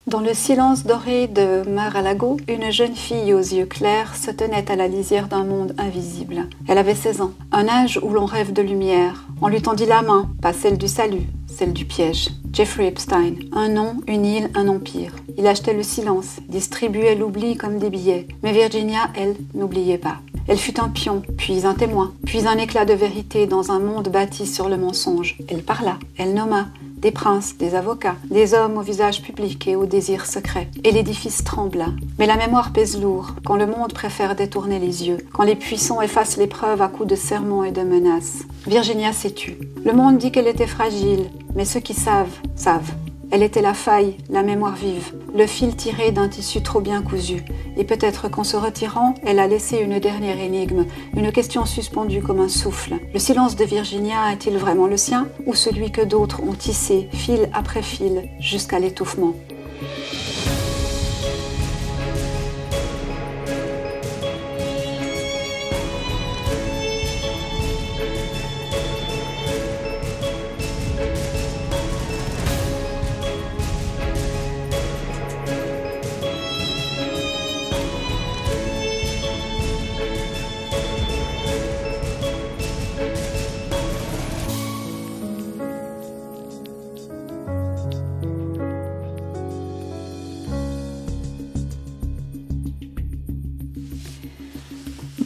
Dans le silence doré de Mar-a-Lago, une jeune fille aux yeux clairs se tenait à la lisière d'un monde invisible. Elle avait 16 ans, un âge où l'on rêve de lumière. On lui tendit la main, pas celle du salut, celle du piège. Jeffrey Epstein, un nom, une île, un empire. Il achetait le silence, distribuait l'oubli comme des billets. Mais Virginia, elle, n'oubliait pas. Elle fut un pion, puis un témoin, puis un éclat de vérité dans un monde bâti sur le mensonge. Elle parla, elle nomma, des princes, des avocats, des hommes au visage public et au désir secret. Et l'édifice trembla. Mais la mémoire pèse lourd, quand le monde préfère détourner les yeux, quand les puissants effacent les preuves à coups de sermons et de menaces. Virginia s'est tue. Le monde dit qu'elle était fragile, mais ceux qui savent, savent. Elle était la faille, la mémoire vive, le fil tiré d'un tissu trop bien cousu. Et peut-être qu'en se retirant, elle a laissé une dernière énigme, une question suspendue comme un souffle. Le silence de Virginia est-il vraiment le sien, ou celui que d'autres ont tissé, fil après fil, jusqu'à l'étouffement ?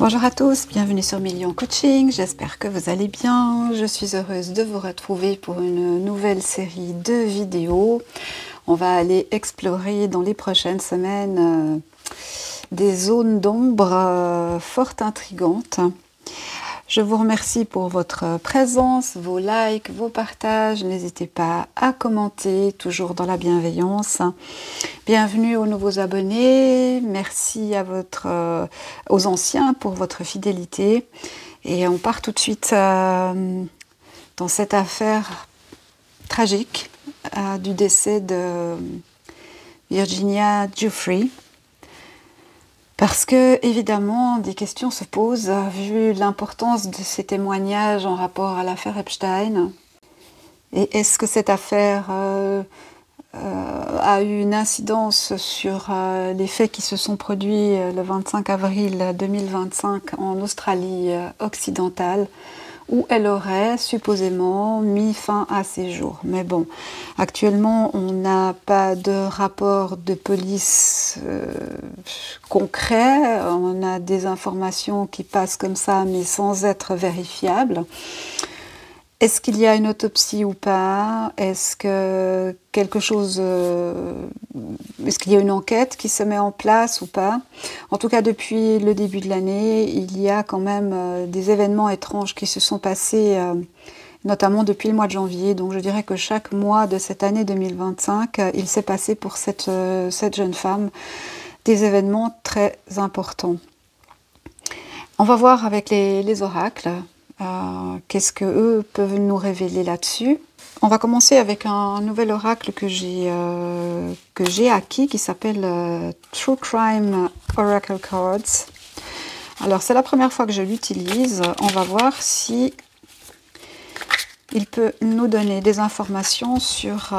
Bonjour à tous, bienvenue sur Million Coaching, j'espère que vous allez bien. Je suis heureuse de vous retrouver pour une nouvelle série de vidéos. On va aller explorer dans les prochaines semaines des zones d'ombre fort intrigantes. Je vous remercie pour votre présence, vos likes, vos partages. N'hésitez pas à commenter, toujours dans la bienveillance. Bienvenue aux nouveaux abonnés. Merci à aux anciens pour votre fidélité. Et on part tout de suite dans cette affaire tragique du décès de Virginia Giuffre. Parce que, évidemment, des questions se posent, vu l'importance de ces témoignages en rapport à l'affaire Epstein. Et est-ce que cette affaire a eu une incidence sur les faits qui se sont produits le 25 avril 2025 en Australie occidentale, où elle aurait supposément mis fin à ses jours. Mais bon, actuellement, on n'a pas de rapport de police concret, on a des informations qui passent comme ça, mais sans être vérifiables. Est-ce qu'il y a une autopsie ou pas? Est-ce que est-ce qu'il y a une enquête qui se met en place ou pas? En tout cas, depuis le début de l'année, il y a quand même des événements étranges qui se sont passés, notamment depuis le mois de janvier. Donc je dirais que chaque mois de cette année 2025, il s'est passé pour cette jeune femme des événements très importants. On va voir avec les oracles. Qu'est-ce que eux peuvent nous révéler là-dessus? On va commencer avec un nouvel oracle que j'ai acquis qui s'appelle True Crime Oracle Cards. Alors c'est la première fois que je l'utilise. On va voir si il peut nous donner des informations sur,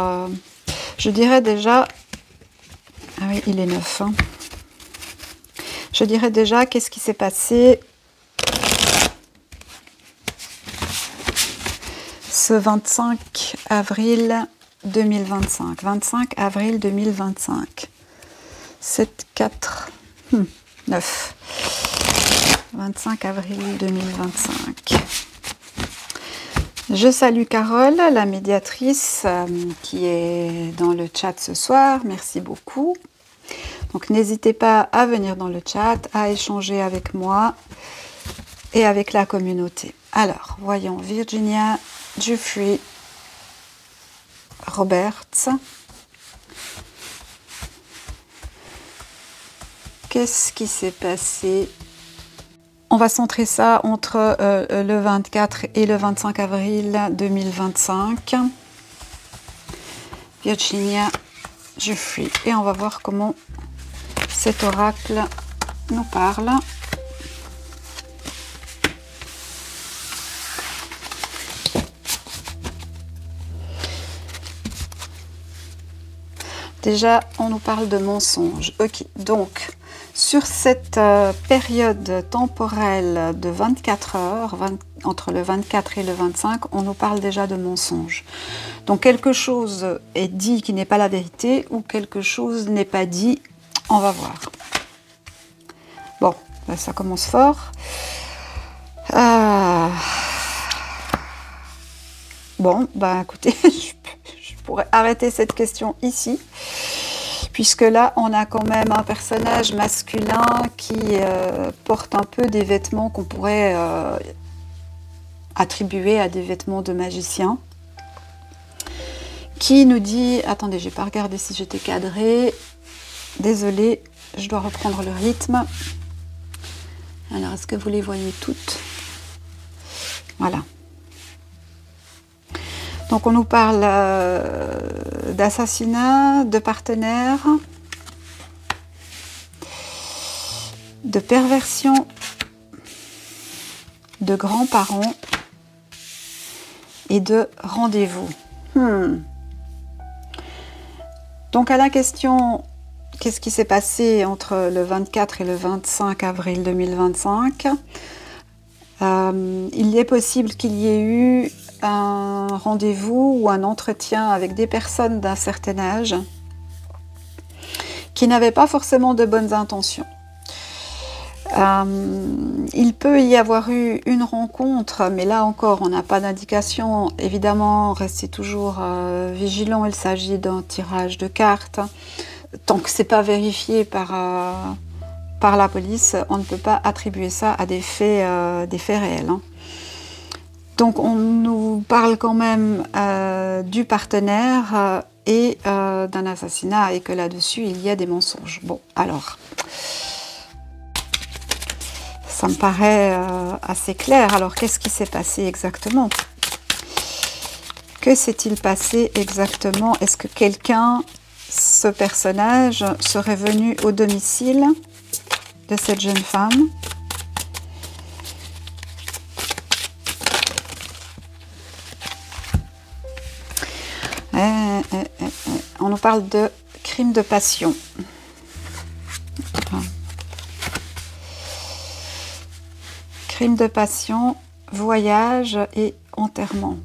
je dirais déjà, ah oui, il est neuf, hein. Je dirais déjà qu'est-ce qui s'est passé ce 25 avril 2025. 25 avril 2025. 7, 4, 9. 25 avril 2025. Je salue Carole, la médiatrice qui est dans le chat ce soir. Merci beaucoup. Donc n'hésitez pas à venir dans le chat, à échanger avec moi et avec la communauté. Alors, voyons Virginia Giuffre Roberts. Qu'est-ce qui s'est passé? On va centrer ça entre le 24 et le 25 avril 2025. Virginia Giuffre. Et on va voir comment cet oracle nous parle. déjà, on nous parle de mensonges. Ok, donc, sur cette période temporelle de 24 heures, entre le 24 et le 25, on nous parle déjà de mensonges. Donc, quelque chose est dit qui n'est pas la vérité ou quelque chose n'est pas dit. On va voir. Bon, ben, ça commence fort. Bon, ben écoutez, je pourrais arrêter cette question ici, puisque là, on a quand même un personnage masculin qui porte un peu des vêtements qu'on pourrait attribuer à des vêtements de magicien, qui nous dit... Attendez, j'ai pas regardé si j'étais cadrée. Désolée, je dois reprendre le rythme. Alors, est-ce que vous les voyez toutes? Voilà. Donc, on nous parle d'assassinat, de partenaire, de perversion, de grands-parents et de rendez-vous. Donc, à la question, qu'est-ce qui s'est passé entre le 24 et le 25 avril 2025 ? Il est possible qu'il y ait eu un rendez-vous ou un entretien avec des personnes d'un certain âge qui n'avaient pas forcément de bonnes intentions. Il peut y avoir eu une rencontre, mais là encore, on n'a pas d'indication. Évidemment, restez toujours vigilant, il s'agit d'un tirage de cartes. Tant que ce n'est pas vérifié par la police, on ne peut pas attribuer ça à des faits réels. Hein. Donc, on nous parle quand même du partenaire et d'un assassinat, et que là-dessus, il y a des mensonges. Bon, alors, ça me paraît assez clair. Alors, qu'est-ce qui s'est passé exactement? Que s'est-il passé exactement? Est-ce que quelqu'un, ce personnage, serait venu au domicile de cette jeune femme? On nous parle de crime de passion. Crime de passion, voyage et enterrement.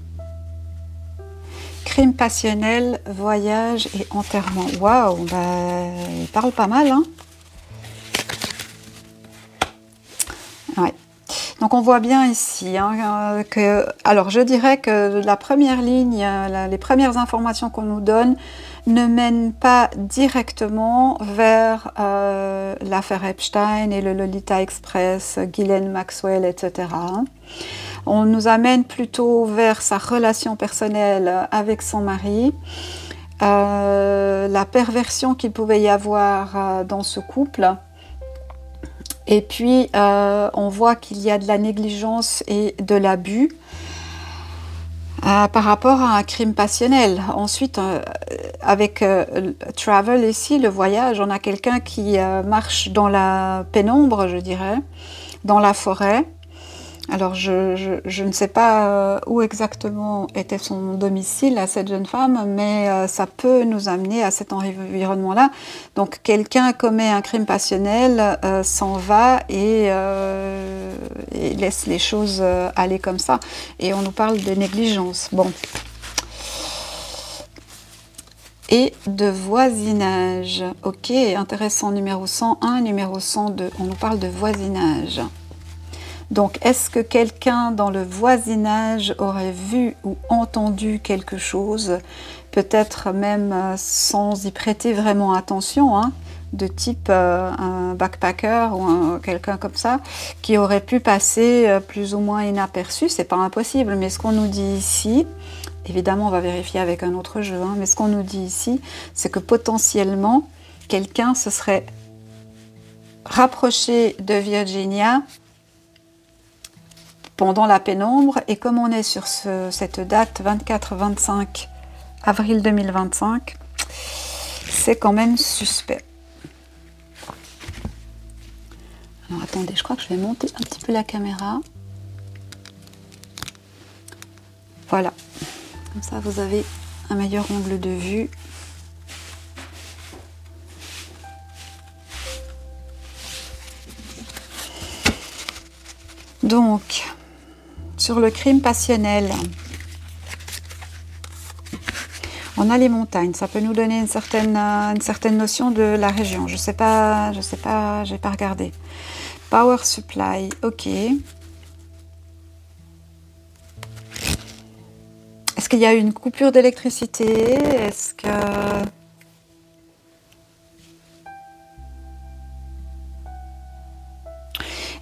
Crime passionnel, voyage et enterrement. Waouh, bah, il parle pas mal, hein? Ouais. Donc on voit bien ici hein, que, alors je dirais que la première ligne, les premières informations qu'on nous donne ne mènent pas directement vers l'affaire Epstein et le Lolita Express, Ghislaine Maxwell, etc. On nous amène plutôt vers sa relation personnelle avec son mari, la perversion qu'il pouvait y avoir dans ce couple. Et puis, on voit qu'il y a de la négligence et de l'abus par rapport à un crime passionnel. Ensuite, avec travel ici, le voyage, on a quelqu'un qui marche dans la pénombre, je dirais, dans la forêt. Alors, je ne sais pas où exactement était son domicile à cette jeune femme, mais ça peut nous amener à cet environnement-là. Donc, quelqu'un commet un crime passionnel, s'en va et laisse les choses aller comme ça. Et on nous parle de négligence. Bon. Et de voisinage. Ok, intéressant, numéro 101, numéro 102. On nous parle de voisinage. Donc, est-ce que quelqu'un dans le voisinage aurait vu ou entendu quelque chose, peut-être même sans y prêter vraiment attention, hein, de type un backpacker ou quelqu'un comme ça, qui aurait pu passer plus ou moins inaperçu? C'est pas impossible, mais ce qu'on nous dit ici, évidemment on va vérifier avec un autre jeu, hein, mais ce qu'on nous dit ici, c'est que potentiellement, quelqu'un se serait rapproché de Virginia pendant la pénombre, et comme on est sur cette date 24-25 avril 2025, c'est quand même suspect. Alors attendez, je crois que je vais monter un petit peu la caméra. Voilà, comme ça vous avez un meilleur angle de vue. Donc, sur le crime passionnel, on a les montagnes. Ça peut nous donner une certaine notion de la région. Je sais pas, j'ai pas regardé. Power supply, ok. Est-ce qu'il y a eu une coupure d'électricité?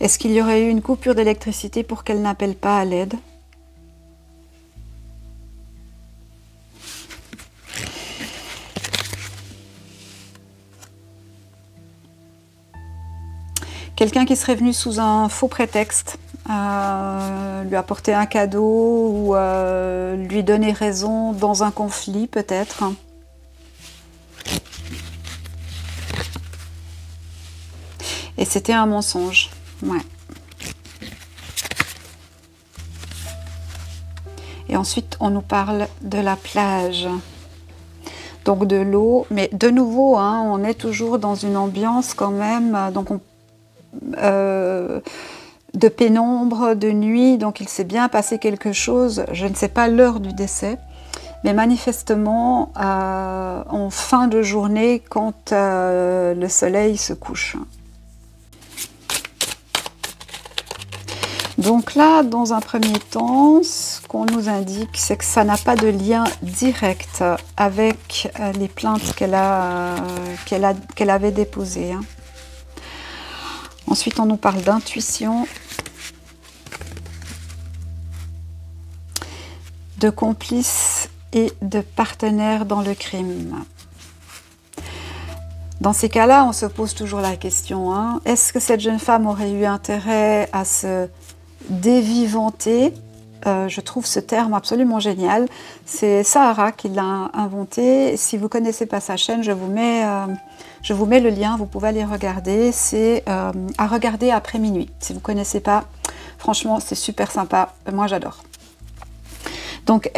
Est-ce qu'il y aurait eu une coupure d'électricité pour qu'elle n'appelle pas à l'aide? Quelqu'un qui serait venu sous un faux prétexte, lui apporter un cadeau ou lui donner raison dans un conflit peut-être. Et c'était un mensonge. Ouais. Et ensuite, on nous parle de la plage. Donc de l'eau. Mais de nouveau, hein, on est toujours dans une ambiance quand même. Donc de pénombre, de nuit. Donc il s'est bien passé quelque chose. Je ne sais pas l'heure du décès. Mais manifestement, en fin de journée, quand le soleil se couche. Donc là, dans un premier temps, ce qu'on nous indique, c'est que ça n'a pas de lien direct avec les plaintes qu'elle avait déposées. Hein. Ensuite, on nous parle d'intuition, de complices et de partenaires dans le crime. Dans ces cas-là, on se pose toujours la question, hein, est-ce que cette jeune femme aurait eu intérêt à se dévivanter? Je trouve ce terme absolument génial. C'est Sahara qui l'a inventé. Si vous ne connaissez pas sa chaîne, je vous mets le lien, vous pouvez aller regarder. C'est à regarder après minuit. Si vous ne connaissez pas, franchement, c'est super sympa. Moi, j'adore. Donc,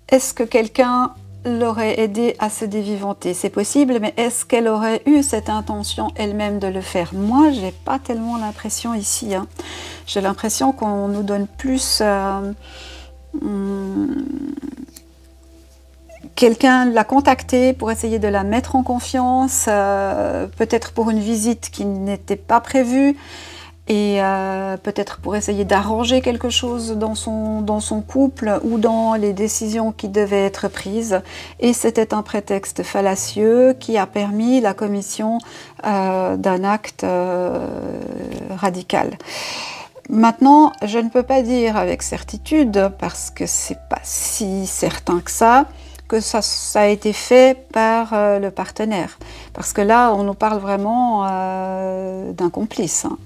est-ce que quelqu'un l'aurait aidé à se dévivanter? C'est possible, mais est-ce qu'elle aurait eu cette intention elle-même de le faire? Moi, j'ai pas tellement l'impression ici. Hein. J'ai l'impression qu'on nous donne plus... quelqu'un l'a contactée pour essayer de la mettre en confiance, peut-être pour une visite qui n'était pas prévue, et peut-être pour essayer d'arranger quelque chose dans son couple ou dans les décisions qui devaient être prises. Et c'était un prétexte fallacieux qui a permis la commission d'un acte radical. Maintenant, je ne peux pas dire avec certitude, parce que c'est pas si certain que ça a été fait par le partenaire. Parce que là, on nous parle vraiment d'un complice. Hein.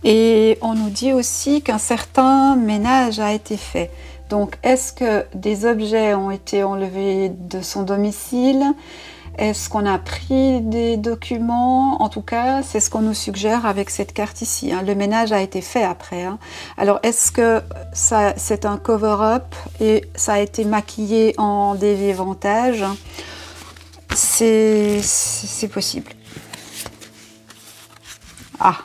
Et on nous dit aussi qu'un certain ménage a été fait. Donc, est-ce que des objets ont été enlevés de son domicile? Est-ce qu'on a pris des documents? En tout cas, c'est ce qu'on nous suggère avec cette carte ici. Hein. Le ménage a été fait après. Hein. Alors, est-ce que c'est un cover-up et ça a été maquillé en dévivantage? C'est possible. Ah!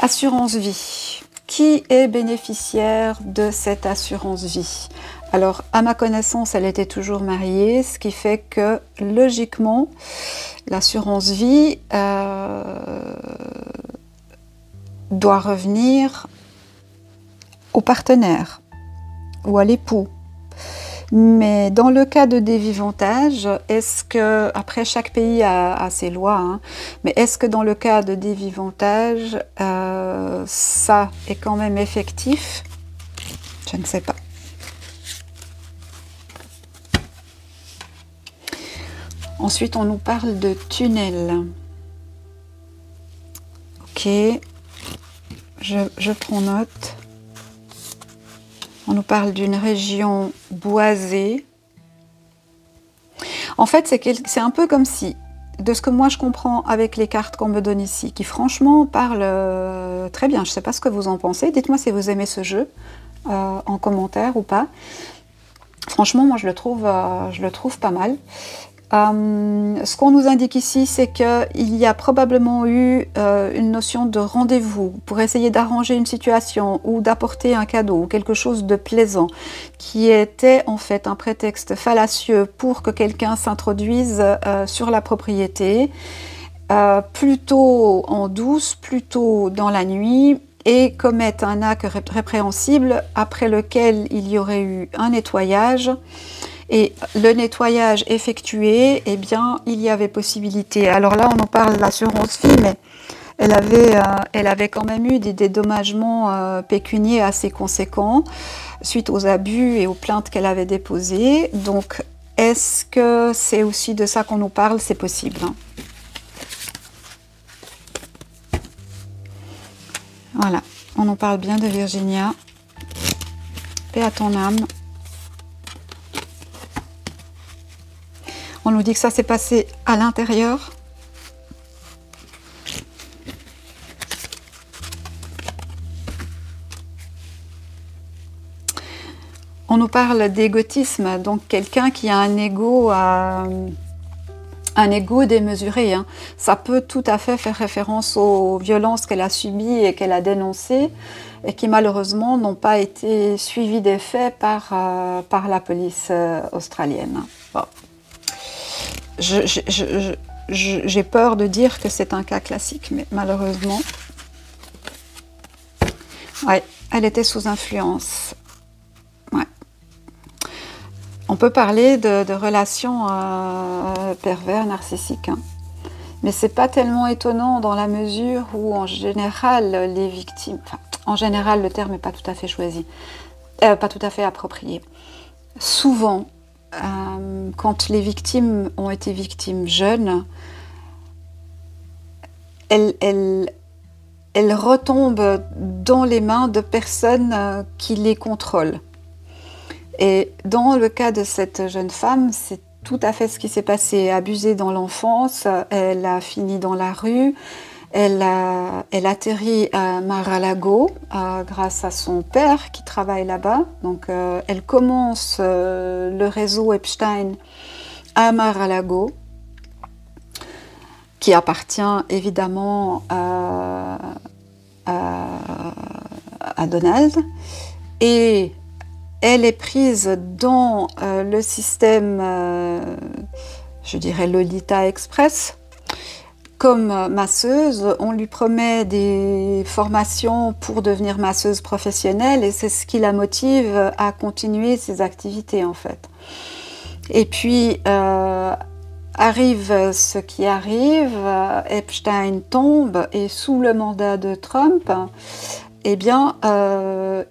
Assurance vie. Qui est bénéficiaire de cette assurance vie? Alors, à ma connaissance, elle était toujours mariée, ce qui fait que, logiquement, l'assurance vie doit revenir au partenaire ou à l'époux. Mais dans le cas de dévivantage, est-ce que, après chaque pays a ses lois, hein, mais est-ce que dans le cas de dévivantage, ça est quand même effectif? Je ne sais pas. Ensuite, on nous parle de tunnel. Ok, je prends note. On nous parle d'une région boisée. En fait, c'est un peu comme si, de ce que moi je comprends avec les cartes qu'on me donne ici, qui franchement parlent très bien. Je ne sais pas ce que vous en pensez. Dites-moi si vous aimez ce jeu en commentaire ou pas. Franchement, moi je le trouve pas mal. Ce qu'on nous indique ici, c'est qu'il y a probablement eu une notion de rendez-vous pour essayer d'arranger une situation ou d'apporter un cadeau ou quelque chose de plaisant qui était en fait un prétexte fallacieux pour que quelqu'un s'introduise sur la propriété, plutôt en douce, plutôt dans la nuit, et commette un acte répréhensible après lequel il y aurait eu un nettoyage. Et le nettoyage effectué, eh bien, il y avait possibilité. Alors là, on en parle de l'assurance vie, mais elle avait quand même eu des dédommagements pécuniaires assez conséquents suite aux abus et aux plaintes qu'elle avait déposées. Donc, est-ce que c'est aussi de ça qu'on nous parle? C'est possible. Hein. Voilà, on en parle bien de Virginia. Paix à ton âme. On nous dit que ça s'est passé à l'intérieur. On nous parle d'égotisme, donc quelqu'un qui a un ego démesuré. Hein. Ça peut tout à fait faire référence aux violences qu'elle a subies et qu'elle a dénoncées et qui malheureusement n'ont pas été suivies des faits par la police australienne. Bon. J'ai peur de dire que c'est un cas classique, mais malheureusement, ouais, elle était sous influence. Ouais. On peut parler de relations pervers, narcissiques, hein. Mais c'est pas tellement étonnant dans la mesure où, en général, les victimes, enfin, en général, le terme n'est pas tout à fait choisi, pas tout à fait approprié. Souvent, quand les victimes ont été victimes jeunes, elles retombent dans les mains de personnes qui les contrôlent. Et dans le cas de cette jeune femme, c'est tout à fait ce qui s'est passé. Abusée dans l'enfance, elle a fini dans la rue, elle atterrit à Mar-a-Lago grâce à son père qui travaille là-bas. Donc elle commence le réseau Epstein à Mar-a-Lago, qui appartient évidemment à Donald. Et elle est prise dans le système, je dirais Lolita Express, comme masseuse. On lui promet des formations pour devenir masseuse professionnelle et c'est ce qui la motive à continuer ses activités en fait. Et puis arrive ce qui arrive, Epstein tombe et sous le mandat de Trump, eh bien,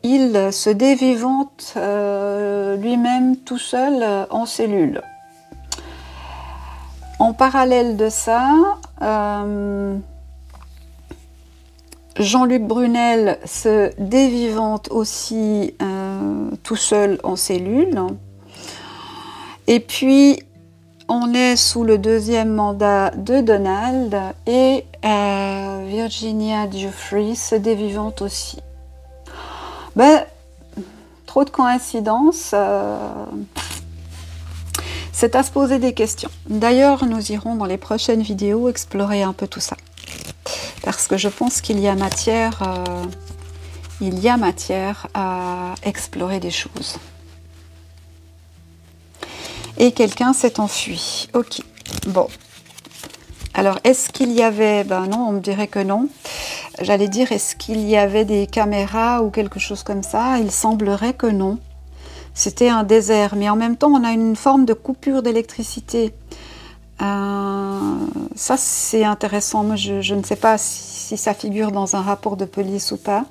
il se dévivante lui-même tout seul en cellule. En parallèle de ça, Jean-Luc Brunel se dévivante aussi tout seul en cellule. Et puis, on est sous le deuxième mandat de Donald et Virginia Giuffre se dévivante aussi. Ben, trop de coïncidences. C'est à se poser des questions. D'ailleurs, nous irons dans les prochaines vidéos explorer un peu tout ça. Parce que je pense qu'il y a matière à explorer des choses. Et quelqu'un s'est enfui. Ok, bon. Alors, est-ce qu'il y avait... Ben non, on me dirait que non. J'allais dire, est-ce qu'il y avait des caméras ou quelque chose comme ça? Il semblerait que non. C'était un désert, mais en même temps, on a une forme de coupure d'électricité. Ça, c'est intéressant. Moi, je ne sais pas si ça figure dans un rapport de police ou pas.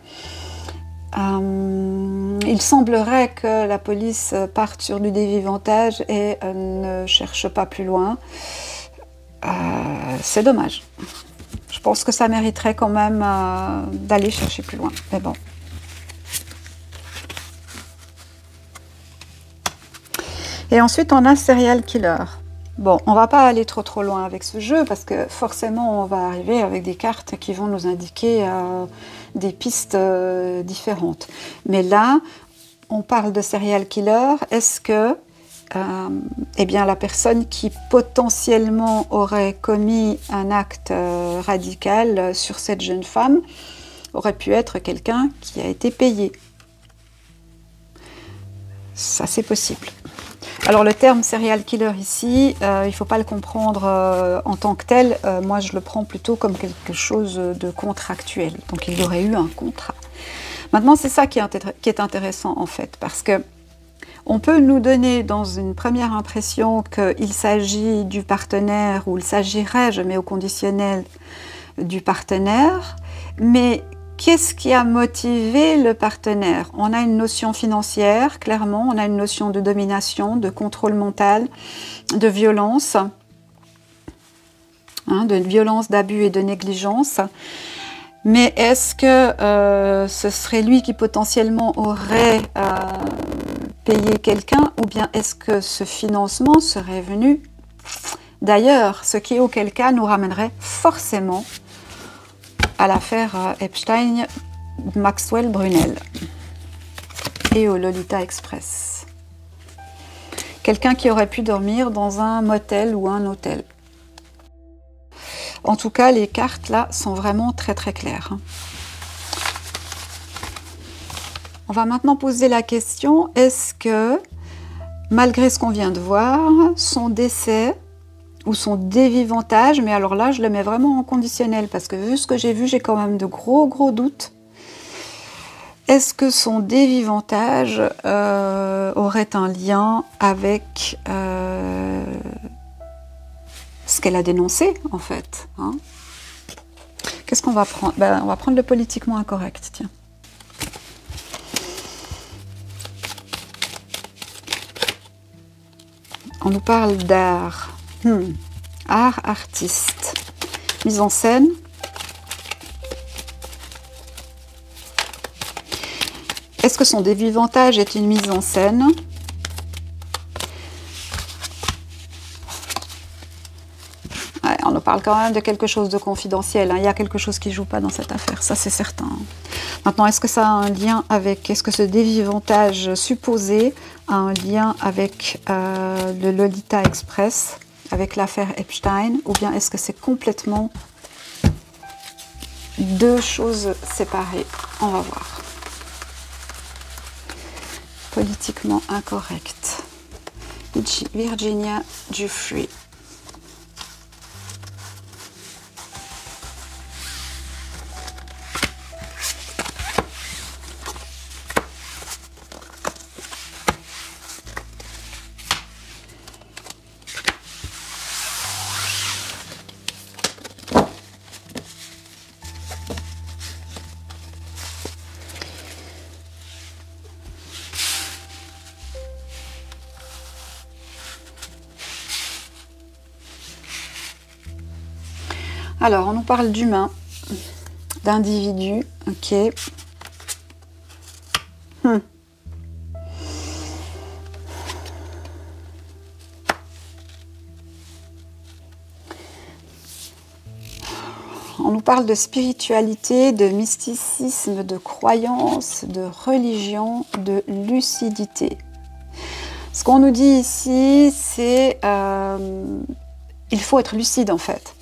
Il semblerait que la police parte sur du dévivantage et ne cherche pas plus loin. C'est dommage. Je pense que ça mériterait quand même d'aller chercher plus loin. Mais bon. Et ensuite, on a Serial Killer. Bon, on va pas aller trop loin avec ce jeu parce que forcément, on va arriver avec des cartes qui vont nous indiquer des pistes différentes. Mais là, on parle de Serial Killer. Est-ce que eh bien la personne qui potentiellement aurait commis un acte radical sur cette jeune femme aurait pu être quelqu'un qui a été payé. Ça, c'est possible. Alors le terme serial killer ici, il ne faut pas le comprendre en tant que tel. Moi, je le prends plutôt comme quelque chose de contractuel. Donc il y aurait eu un contrat. Maintenant, c'est ça qui est intéressant en fait, parce que on peut nous donner dans une première impression qu'il s'agit du partenaire, ou il s'agirait, je mets au conditionnel, du partenaire, mais qu'est-ce qui a motivé le partenaire? On a une notion financière, clairement, on a une notion de domination, de contrôle mental, de violence, de violence, d'abus et de négligence. Mais est-ce que ce serait lui qui potentiellement aurait payé quelqu'un, ou bien est-ce que ce financement serait venu d'ailleurs, ce qui auquel cas nous ramènerait forcément à l'affaire Epstein-Maxwell-Brunel et au Lolita Express. Quelqu'un qui aurait pu dormir dans un motel ou un hôtel. En tout cas, les cartes là sont vraiment très très claires. On va maintenant poser la question, est-ce que, malgré ce qu'on vient de voir, son décès ou son dévivantage, mais alors là je le mets vraiment en conditionnel parce que vu ce que j'ai vu, j'ai quand même de gros doutes. Est-ce que son dévivantage aurait un lien avec ce qu'elle a dénoncé en fait, hein? Qu'est-ce qu'on va prendre? On va prendre le politiquement incorrect, tiens. On nous parle d'art. Art, artiste, mise en scène. Est-ce que son dévivantage est une mise en scène? Ouais, on nous parle quand même de quelque chose de confidentiel, hein. Il y a quelque chose qui ne joue pas dans cette affaire, ça c'est certain. Maintenant, est-ce que ça a un lien avec, est-ce que ce dévivantage supposé a un lien avec le Lolita Express, avec l'affaire Epstein, ou bien est-ce que c'est complètement deux choses séparées? On va voir. Politiquement incorrect. Virginia Giuffre. Alors, on nous parle d'humain, d'individu, ok. On nous parle de spiritualité, de mysticisme, de croyance, de religion, de lucidité. Ce qu'on nous dit ici, c'est il faut être lucide en fait.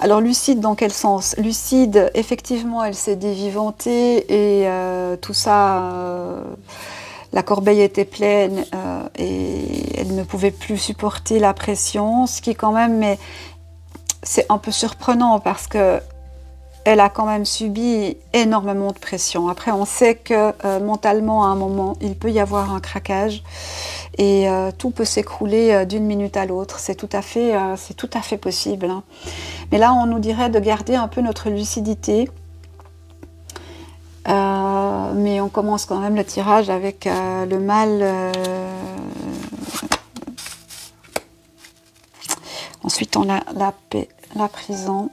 Alors lucide dans quel sens? Lucide, effectivement, elle s'est dévivantée et tout ça, la corbeille était pleine et elle ne pouvait plus supporter la pression, ce qui quand même, mais c'est un peu surprenant parce que elle a quand même subi énormément de pression. Après, on sait que mentalement, à un moment, il peut y avoir un craquage et tout peut s'écrouler d'une minute à l'autre. C'est tout à fait possible, hein. Mais là, on nous dirait de garder un peu notre lucidité. Mais on commence quand même le tirage avec le mal. Ensuite, on a la paix, la prison.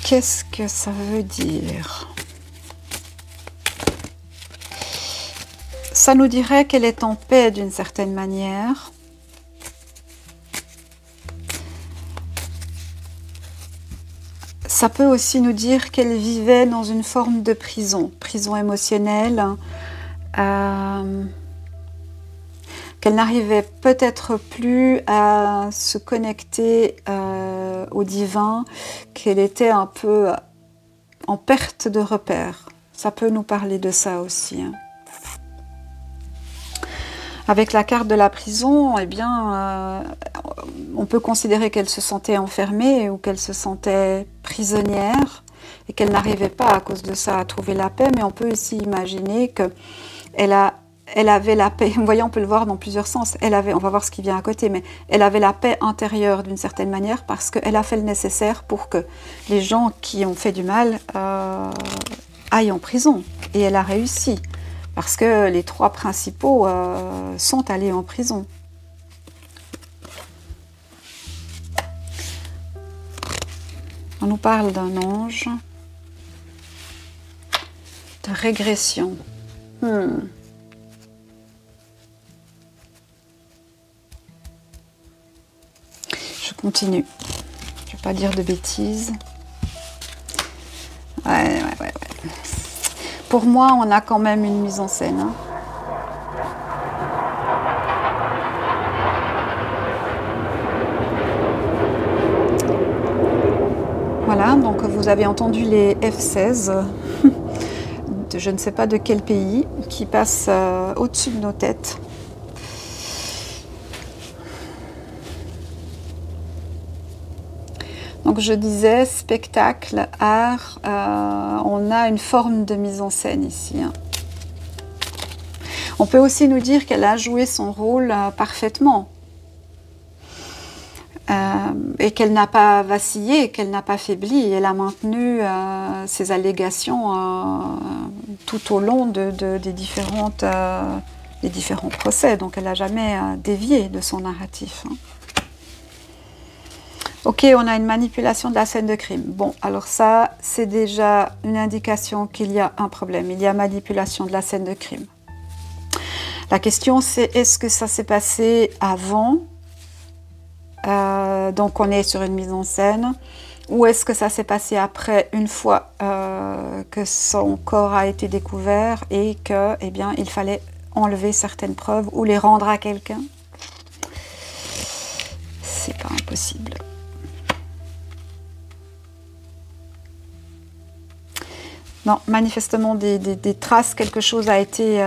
Qu'est-ce que ça veut dire? Ça nous dirait qu'elle est en paix d'une certaine manière. Ça peut aussi nous dire qu'elle vivait dans une forme de prison, prison émotionnelle, qu'elle n'arrivait peut-être plus à se connecter au divin, qu'elle était un peu en perte de repère. Ça peut nous parler de ça aussi. Hein. Avec la carte de la prison, eh bien, on peut considérer qu'elle se sentait enfermée ou qu'elle se sentait prisonnière et qu'elle n'arrivait pas à cause de ça à trouver la paix, mais on peut aussi imaginer qu'elle avait la paix. Vous voyez, on peut le voir dans plusieurs sens. On va voir ce qui vient à côté, mais elle avait la paix intérieure d'une certaine manière parce qu'elle a fait le nécessaire pour que les gens qui ont fait du mal aillent en prison. Et elle a réussi. Parce que les trois principaux sont allés en prison. On nous parle d'un ange, de régression. Je continue. Je ne vais pas dire de bêtises. Ouais. Pour moi, on a quand même une mise en scène. Hein. Voilà, donc vous avez entendu les F-16, de je ne sais pas de quel pays, qui passent au-dessus de nos têtes. Donc je disais, spectacle, art, on a une forme de mise en scène ici. Hein. On peut aussi nous dire qu'elle a joué son rôle parfaitement. Et qu'elle n'a pas vacillé, qu'elle n'a pas faibli. Elle a maintenu ses allégations tout au long des différents procès. Donc elle n'a jamais dévié de son narratif. Hein. Ok, on a une manipulation de la scène de crime. Bon, alors ça, c'est déjà une indication qu'il y a un problème. Il y a manipulation de la scène de crime. La question, c'est est-ce que ça s'est passé avant? Donc on est sur une mise en scène. Ou est-ce que ça s'est passé après, une fois que son corps a été découvert et que, eh bien, il fallait enlever certaines preuves ou les rendre à quelqu'un? C'est pas impossible. Non, manifestement des traces, quelque chose a été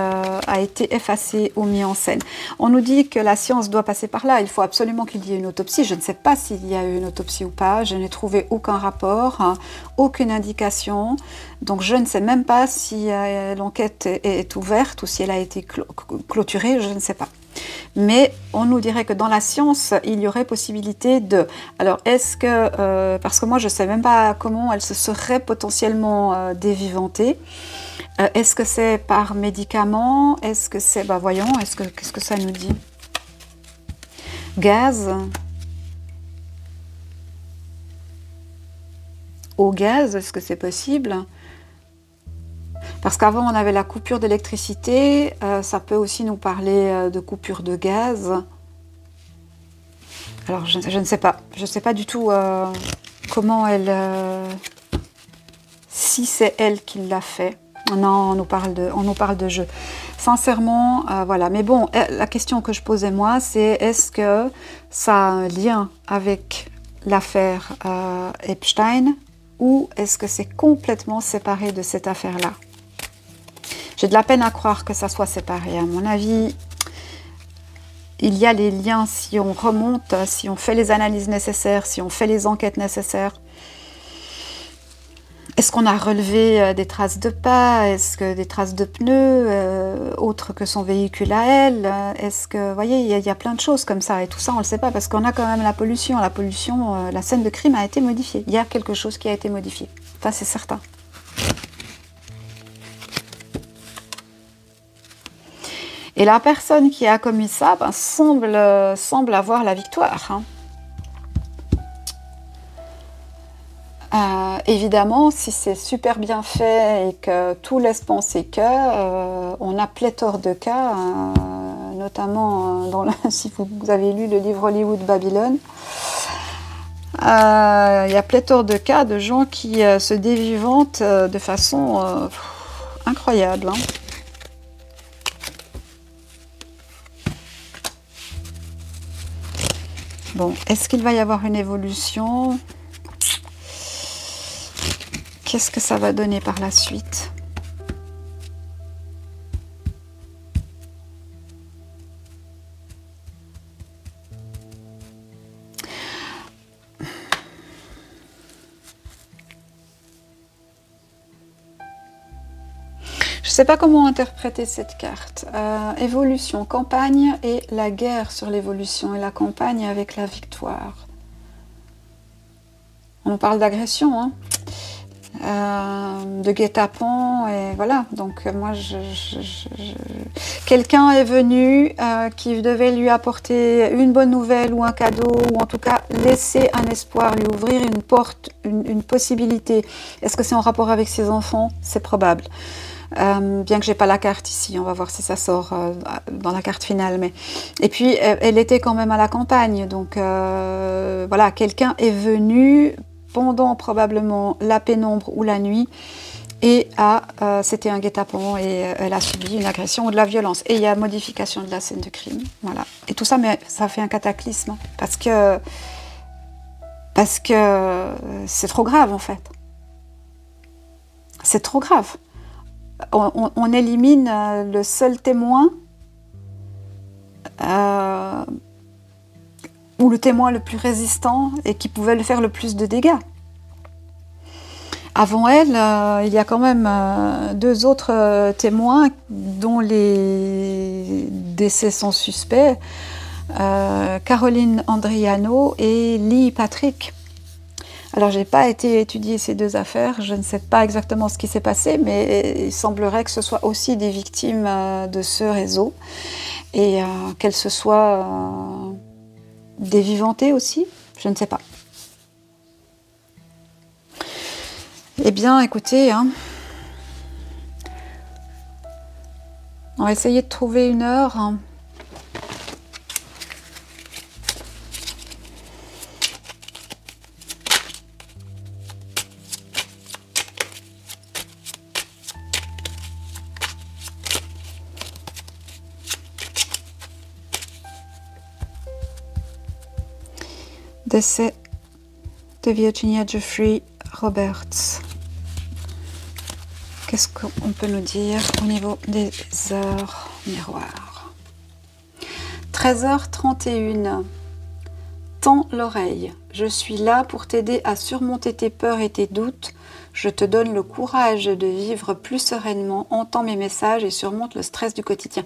effacé ou mis en scène. On nous dit que la science doit passer par là, il faut absolument qu'il y ait une autopsie. Je ne sais pas s'il y a eu une autopsie ou pas, je n'ai trouvé aucun rapport, hein, aucune indication. Donc je ne sais même pas si l'enquête est ouverte ou si elle a été clôturée, je ne sais pas. Mais on nous dirait que dans la science, il y aurait possibilité de... Alors, est-ce que... parce que moi, je ne sais même pas comment elle se serait potentiellement dévivantée. Est-ce que c'est par médicament? Est-ce que c'est... Bah voyons, qu'est-ce que ça nous dit? Gaz. Au gaz, est-ce que c'est possible? Parce qu'avant, on avait la coupure d'électricité, ça peut aussi nous parler de coupure de gaz. Alors, je ne sais pas. Je ne sais pas du tout comment elle... si c'est elle qui l'a fait. Non, on nous parle de jeu. Sincèrement, voilà. Mais bon, la question que je posais moi, c'est est-ce que ça a un lien avec l'affaire Epstein ou est-ce que c'est complètement séparé de cette affaire-là? J'ai de la peine à croire que ça soit séparé. À mon avis, il y a les liens si on remonte, si on fait les analyses nécessaires, si on fait les enquêtes nécessaires. Est-ce qu'on a relevé des traces de pas? Est-ce que des traces de pneus, autres que son véhicule à elle? Est-ce que, vous voyez, il y a plein de choses comme ça. Et tout ça, on ne le sait pas parce qu'on a quand même la pollution. La pollution, la scène de crime a été modifiée. Il y a quelque chose qui a été modifié. Ça, c'est certain. Et la personne qui a commis ça semble avoir la victoire. Hein. Évidemment, si c'est super bien fait et que tout laisse penser que, on a pléthore de cas, notamment si vous avez lu le livre Hollywood Babylone, il y a pléthore de cas de gens qui se dévivantent de façon incroyable. Hein. Bon, est-ce qu'il va y avoir une évolution ? Qu'est-ce que ça va donner par la suite? Je ne sais pas comment interpréter cette carte. Évolution, campagne et la guerre sur l'évolution et la campagne avec la victoire. On parle d'agression, hein. De guet-apens et voilà. Donc moi, quelqu'un est venu qui devait lui apporter une bonne nouvelle ou un cadeau ou en tout cas laisser un espoir, lui ouvrir une porte, une possibilité. Est-ce que c'est en rapport avec ses enfants? C'est probable. Bien que j'ai pas la carte ici, on va voir si ça sort dans la carte finale. Mais et puis elle était quand même à la campagne, donc voilà, quelqu'un est venu pendant probablement la pénombre ou la nuit et c'était un guet-apens et elle a subi une agression ou de la violence. Et il y a modification de la scène de crime, voilà. Et tout ça, mais ça fait un cataclysme parce que c'est trop grave en fait. C'est trop grave. On élimine le seul témoin ou le témoin le plus résistant et qui pouvait le faire le plus de dégâts. Avant elle, il y a quand même deux autres témoins dont les décès sont suspects, Caroline Andriano et Lee Patrick. Alors, je n'ai pas été étudier ces deux affaires, je ne sais pas exactement ce qui s'est passé, mais il semblerait que ce soit aussi des victimes de ce réseau et qu'elles se soient dévivantées aussi, je ne sais pas. Eh bien, écoutez, hein, on va essayer de trouver une heure. Hein. Décès de Virginia Jeffrey Roberts. Qu'est-ce qu'on peut nous dire au niveau des heures miroirs? 13h31. Tends l'oreille. Je suis là pour t'aider à surmonter tes peurs et tes doutes. Je te donne le courage de vivre plus sereinement. Entends mes messages et surmonte le stress du quotidien.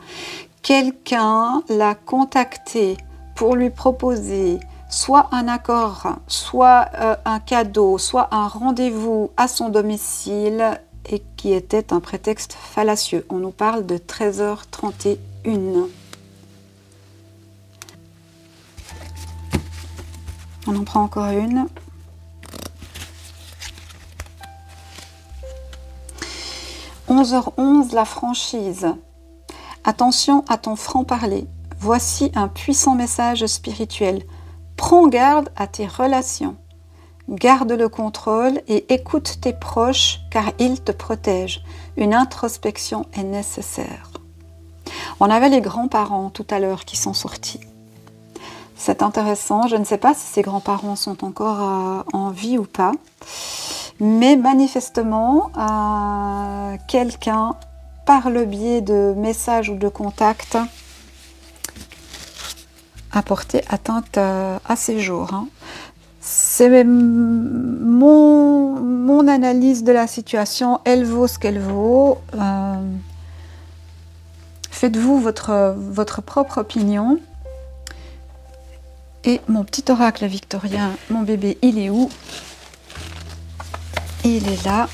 Quelqu'un l'a contacté pour lui proposer soit un accord, soit un cadeau, soit un rendez-vous à son domicile et qui était un prétexte fallacieux. On nous parle de 13h31. On en prend encore une. « 11h11, la franchise. Attention à ton franc-parler. Voici un puissant message spirituel. Prends garde à tes relations. Garde le contrôle et écoute tes proches car ils te protègent. Une introspection est nécessaire. » On avait les grands-parents tout à l'heure qui sont sortis. C'est intéressant. Je ne sais pas si ces grands-parents sont encore en vie ou pas. Mais manifestement, quelqu'un, par le biais de messages ou de contacts, a porté atteinte à ses jours. Hein. C'est mon analyse de la situation. Elle vaut ce qu'elle vaut. Faites-vous votre propre opinion. Et mon petit oracle victorien, mon bébé, il est où? Il est là.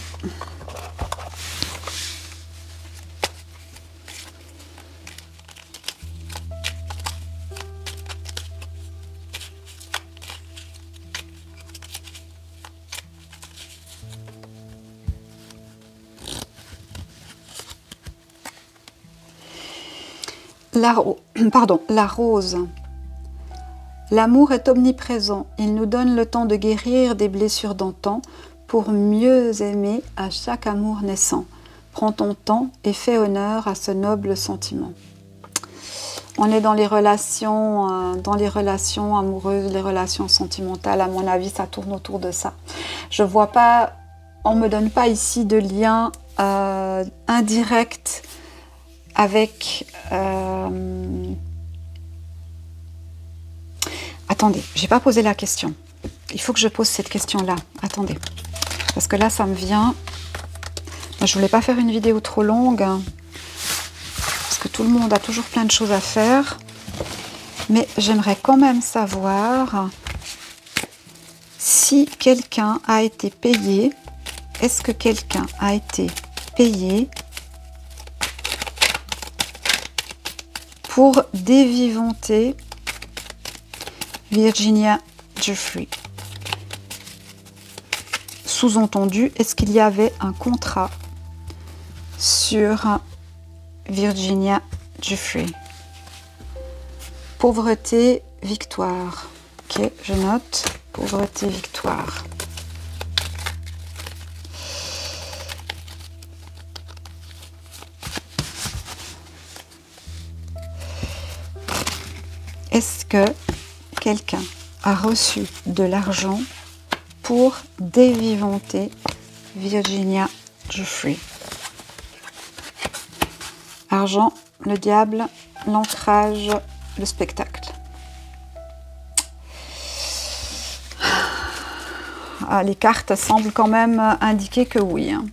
La rose. L'amour est omniprésent. Il nous donne le temps de guérir des blessures d'antan pour mieux aimer à chaque amour naissant. Prends ton temps et fais honneur à ce noble sentiment. On est dans les relations amoureuses, les relations sentimentales. À mon avis, ça tourne autour de ça. Je vois pas, on me donne pas ici de lien indirect avec... Attendez, j'ai pas posé la question. Il faut que je pose cette question-là. Attendez. Parce que là, ça me vient... Je voulais pas faire une vidéo trop longue. Parce que tout le monde a toujours plein de choses à faire. Mais j'aimerais quand même savoir si quelqu'un a été payé. Est-ce que quelqu'un a été payé pour dévivanter Virginia Giuffre? Sous-entendu, est-ce qu'il y avait un contrat sur Virginia Giuffre? Pauvreté, victoire. Ok, je note. Pauvreté, victoire. Est-ce que quelqu'un a reçu de l'argent pour dévivanter Virginia Giuffre? Argent, le diable, l'ancrage, le spectacle. Ah, les cartes semblent quand même indiquer que oui. Hein.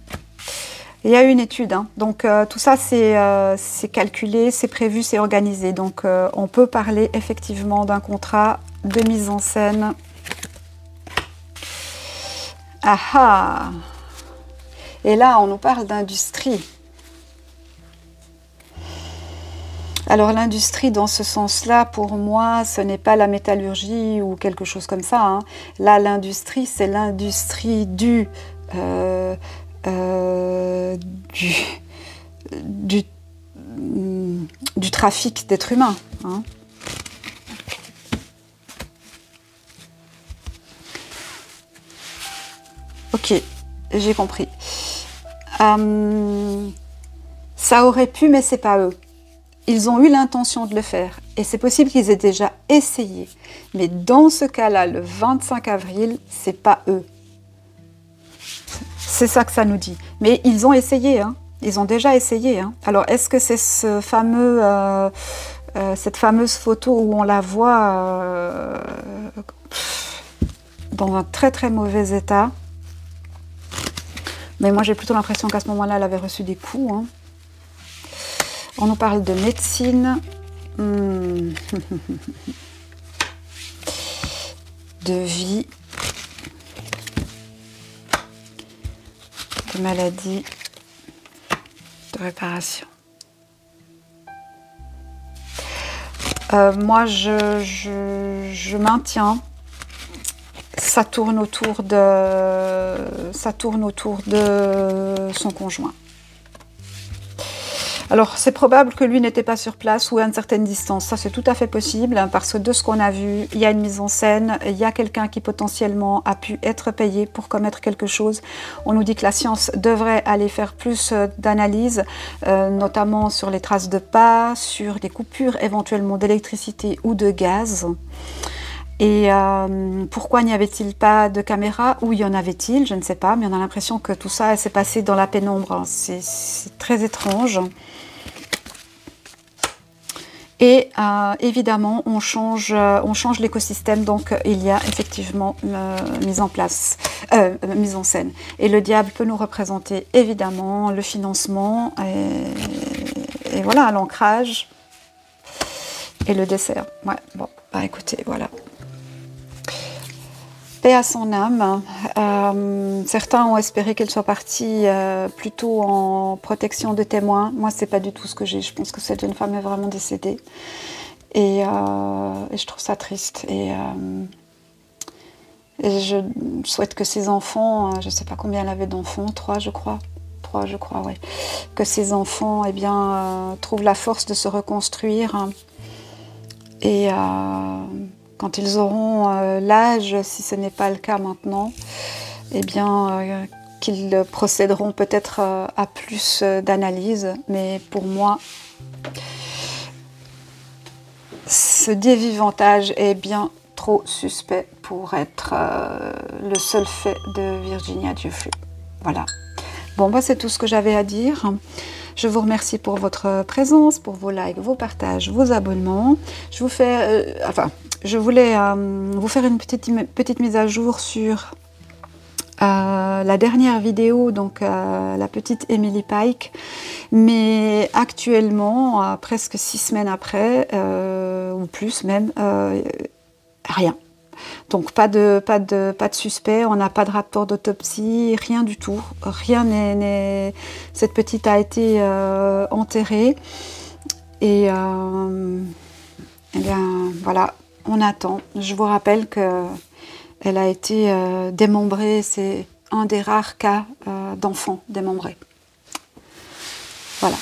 Il y a une étude, hein. Donc tout ça c'est calculé, c'est prévu, c'est organisé. Donc on peut parler effectivement d'un contrat de mise en scène. Ah ah! Et là on nous parle d'industrie. Alors l'industrie dans ce sens-là, pour moi, ce n'est pas la métallurgie ou quelque chose comme ça. Hein. Là l'industrie, c'est l'industrie du trafic d'êtres humains. Hein. Ok, j'ai compris. Ça aurait pu, mais c'est pas eux. Ils ont eu l'intention de le faire. Et c'est possible qu'ils aient déjà essayé. Mais dans ce cas-là, le 25 avril, c'est pas eux. C'est ça que ça nous dit. Mais ils ont essayé, hein. Ils ont déjà essayé. Hein. Alors, est-ce que c'est ce fameux, cette fameuse photo où on la voit dans un très très mauvais état? Mais moi, j'ai plutôt l'impression qu'à ce moment-là, elle avait reçu des coups. Hein. On nous parle de médecine, de vie, de maladie, de réparation. Moi, je maintiens. Ça tourne autour de son conjoint. Alors, c'est probable que lui n'était pas sur place ou à une certaine distance. Ça, c'est tout à fait possible, hein, parce que de ce qu'on a vu, il y a une mise en scène, il y a quelqu'un qui potentiellement a pu être payé pour commettre quelque chose. On nous dit que la science devrait aller faire plus d'analyses, notamment sur les traces de pas, sur des coupures éventuellement d'électricité ou de gaz. Et pourquoi n'y avait-il pas de caméra? Ou y en avait-il? Je ne sais pas, mais on a l'impression que tout ça s'est passé dans la pénombre. C'est très étrange. Et évidemment, on change l'écosystème, donc il y a effectivement mise en scène. Et le diable peut nous représenter évidemment le financement et voilà, l'ancrage et le dessert. Ouais, bon, bah écoutez, voilà. Paix à son âme. Certains ont espéré qu'elle soit partie plutôt en protection de témoins. Moi, c'est pas du tout ce que j'ai. Je pense que cette jeune femme est vraiment décédée. Et je trouve ça triste. Et je souhaite que ses enfants, je sais pas combien elle avait d'enfants, 3 je crois, 3 je crois, oui. Que ces enfants, eh bien, trouvent la force de se reconstruire. Hein, et quand ils auront l'âge, si ce n'est pas le cas maintenant, eh bien, qu'ils procéderont peut-être à plus d'analyse. Mais pour moi, ce dévivantage est bien trop suspect pour être le seul fait de Virginia Giuffre. Voilà. Bon, bah, c'est tout ce que j'avais à dire. Je vous remercie pour votre présence, pour vos likes, vos partages, vos abonnements. Je vous fais, je voulais vous faire une petite mise à jour sur la dernière vidéo, donc la petite Emily Pike, mais actuellement, presque 6 semaines après, ou plus même, rien. Donc pas de suspect, on n'a pas de rapport d'autopsie, rien du tout, rien n'est... Cette petite a été enterrée et eh bien voilà, on attend. Je vous rappelle que elle a été démembrée, c'est un des rares cas d'enfants démembrés. Voilà.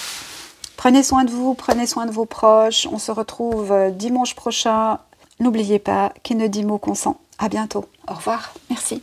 Prenez soin de vous, prenez soin de vos proches. On se retrouve dimanche prochain. N'oubliez pas, qui ne dit mot consent. À bientôt. Au revoir. Merci.